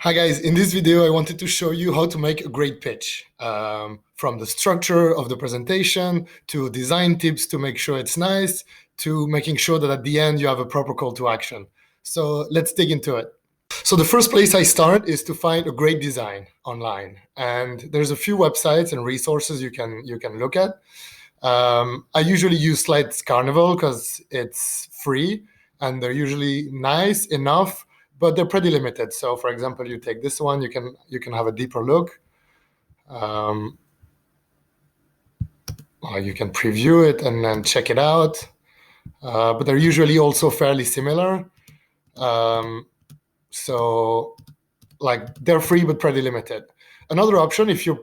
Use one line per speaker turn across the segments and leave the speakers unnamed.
Hi guys, in this video I wanted to show you how to make a great pitch. From the structure of the presentation, to design tips to make sure it's nice, to making sure that at the end you have a proper call to action. So let's dig into it. So the first place I start is to find a great design online. And there's a few websites and resources you can look at. I usually use Slides Carnival because it's free and they're usually nice enough, but they're pretty limited. So for example, you take this one, you can have a deeper look. You can preview it and then check it out. But they're usually also fairly similar. So like they're free but pretty limited. Another option, if you're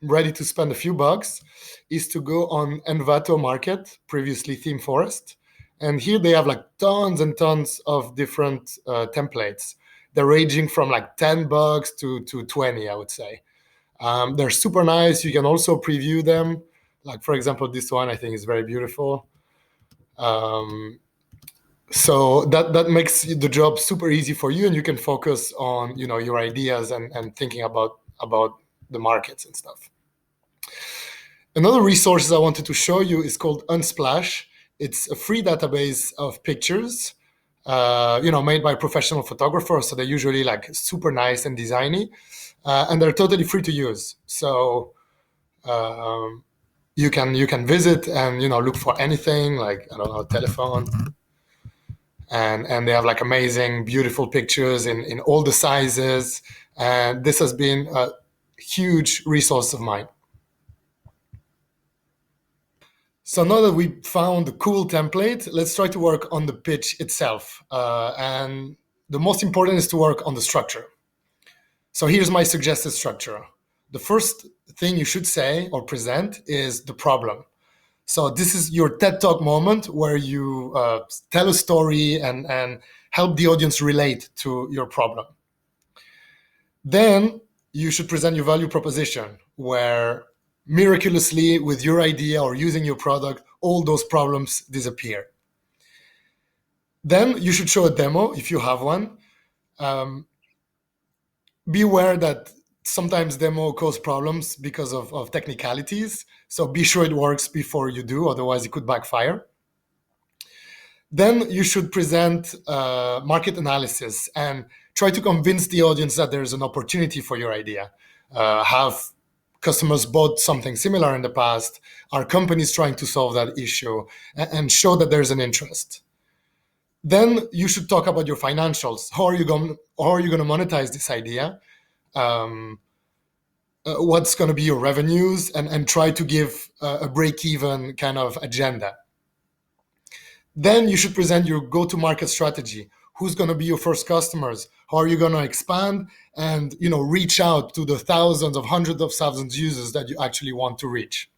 ready to spend a few bucks, is to go on Envato Market, previously ThemeForest. And here they have like tons and tons of different templates. They're ranging from like $10 to 20, I would say. They're super nice. You can also preview them. Like for example, this one I think is very beautiful. So that makes the job super easy for you, and you can focus on your ideas and thinking about the markets and stuff. Another resource I wanted to show you is called Unsplash. It's a free database of pictures, made by professional photographers. So they're usually like super nice and designy, and they're totally free to use. So you can visit and look for anything like, I don't know, telephone. And they have like amazing, beautiful pictures in all the sizes. And this has been a huge resource of mine. So now that we found the cool template, let's try to work on the pitch itself. And the most important is to work on the structure. So here's my suggested structure. The first thing you should say or present is the problem. So this is your TED Talk moment where you tell a story and help the audience relate to your problem. Then you should present your value proposition, where miraculously, with your idea or using your product, all those problems disappear. Then you should show a demo if you have one. Be aware that sometimes demo cause problems because of technicalities. So be sure it works before you do, otherwise it could backfire. Then you should present market analysis and try to convince the audience that there's an opportunity for your idea. Have customers bought something similar in the past? Are companies trying to solve that issue? And show that there's an interest. Then you should talk about your financials. How are you going to monetize this idea? What's going to be your revenues? And try to give a break-even kind of agenda. Then you should present your go-to-market strategy. Who's going to be your first customers? How are you going to expand and reach out to the thousands of hundreds of thousands of users that you actually want to reach?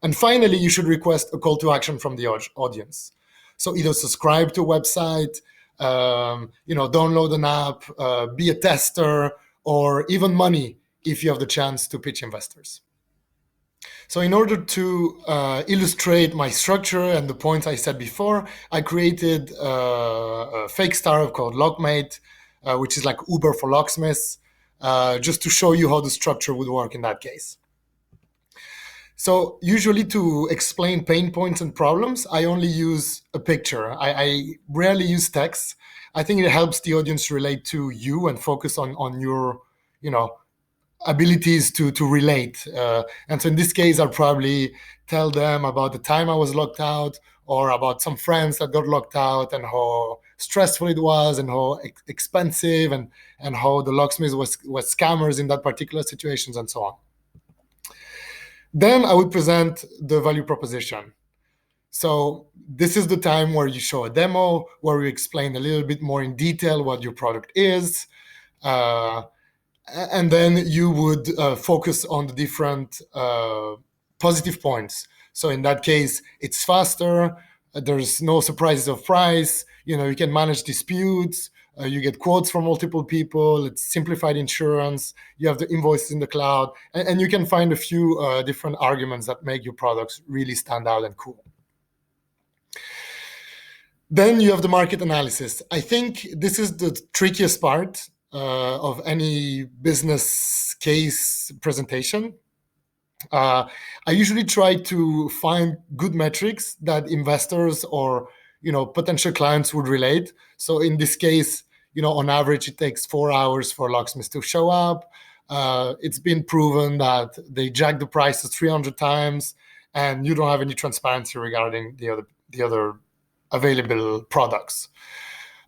And finally, you should request a call to action from the audience. So either subscribe to a website, download an app, be a tester, or even money if you have the chance to pitch investors. So in order to illustrate my structure and the points I said before, I created a fake startup called Lockmate, which is like Uber for locksmiths, just to show you how the structure would work in that case. So usually to explain pain points and problems, I only use a picture. I rarely use text. I think it helps the audience relate to you and focus on your, abilities to relate. And so in this case, I'll probably tell them about the time I was locked out, or about some friends that got locked out and how stressful it was and how expensive and how the locksmith was scammers in that particular situations and so on. Then I would present the value proposition. So this is the time where you show a demo, where you explain a little bit more in detail what your product is. And then you would focus on the different positive points. So in that case, it's faster. There's no surprises of price. You can manage disputes. You get quotes from multiple people. It's simplified insurance. You have the invoices in the cloud. And you can find a few different arguments that make your products really stand out and cool. Then you have the market analysis. I think this is the trickiest part. of any business case presentation, I usually try to find good metrics that investors or potential clients would relate. So in this case, on average, it takes 4 hours for locksmiths to show up. It's been proven that they jack the prices 300 times, and you don't have any transparency regarding the other available products.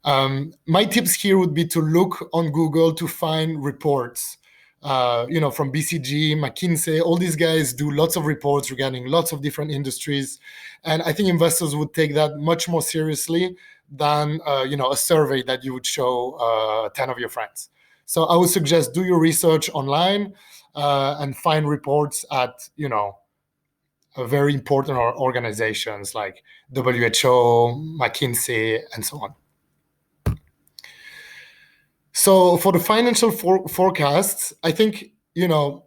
My tips here would be to look on Google to find reports. From BCG, McKinsey, all these guys do lots of reports regarding lots of different industries, and I think investors would take that much more seriously than a survey that you would show 10 of your friends. So I would suggest do your research online and find reports at very important organizations like WHO, McKinsey, and so on. So for the financial forecasts, I think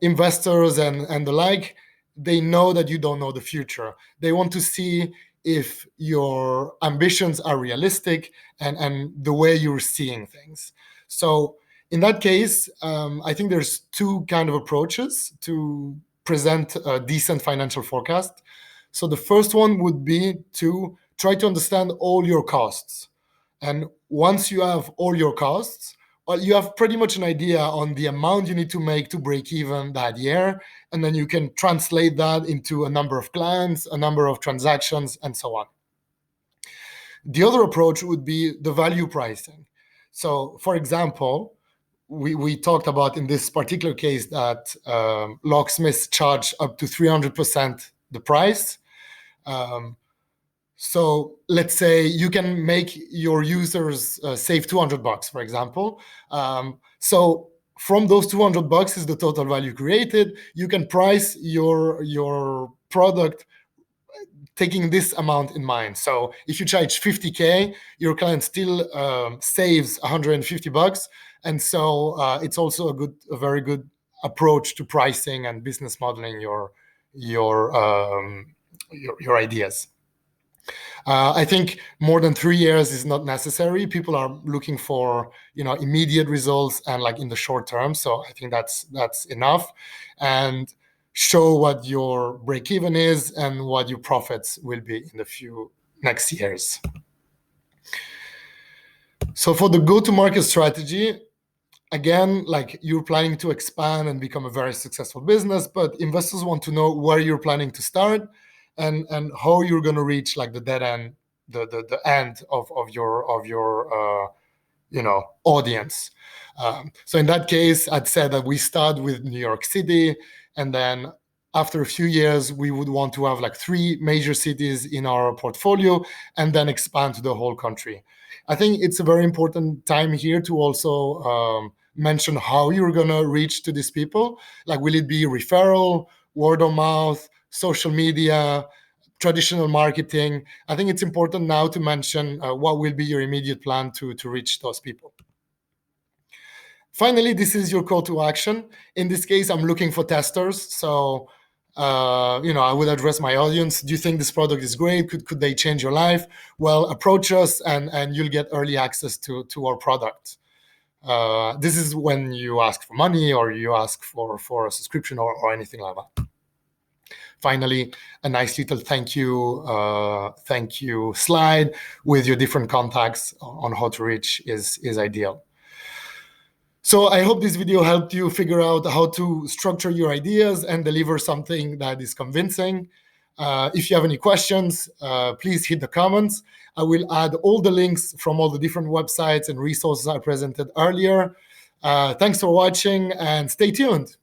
investors and the like, they know that you don't know the future. They want to see if your ambitions are realistic and the way you're seeing things. So in that case, I think there's two kind of approaches to present a decent financial forecast. So the first one would be to try to understand all your costs. And once you have all your costs, well, you have pretty much an idea on the amount you need to make to break even that year. And then you can translate that into a number of clients, a number of transactions, and so on. The other approach would be the value pricing. So, for example, we talked about in this particular case that locksmiths charge up to 300% the price. So let's say you can make your users save $200, for example. So from those $200 is the total value created. You can price your product taking this amount in mind. So if you charge 50K, your client still saves $150, and so it's also a very good approach to pricing and business modeling your ideas. I think more than 3 years is not necessary. People are looking for immediate results and like in the short term. So I think that's enough, and show what your break even is and what your profits will be in the few next years. So for the go-to-market strategy, again, like you're planning to expand and become a very successful business, but investors want to know where you're planning to start and how you're going to reach like the dead end, the end of your audience. So in that case, I'd say that we start with New York City, and then after a few years, we would want to have like 3 major cities in our portfolio and then expand to the whole country. I think it's a very important time here to also mention how you're going to reach to these people. Like, will it be referral, word of mouth, social media, traditional marketing? I think it's important now to mention what will be your immediate plan to reach those people. Finally, this is your call to action. In this case, I'm looking for testers. So, I would address my audience. Do you think this product is great? Could they change your life? Well, approach us and you'll get early access to our product. This is when you ask for money or you ask for a subscription or anything like that. Finally, a nice little thank you slide with your different contacts on how to reach is ideal. So I hope this video helped you figure out how to structure your ideas and deliver something that is convincing. If you have any questions, please hit the comments. I will add all the links from all the different websites and resources I presented earlier. Thanks for watching and stay tuned.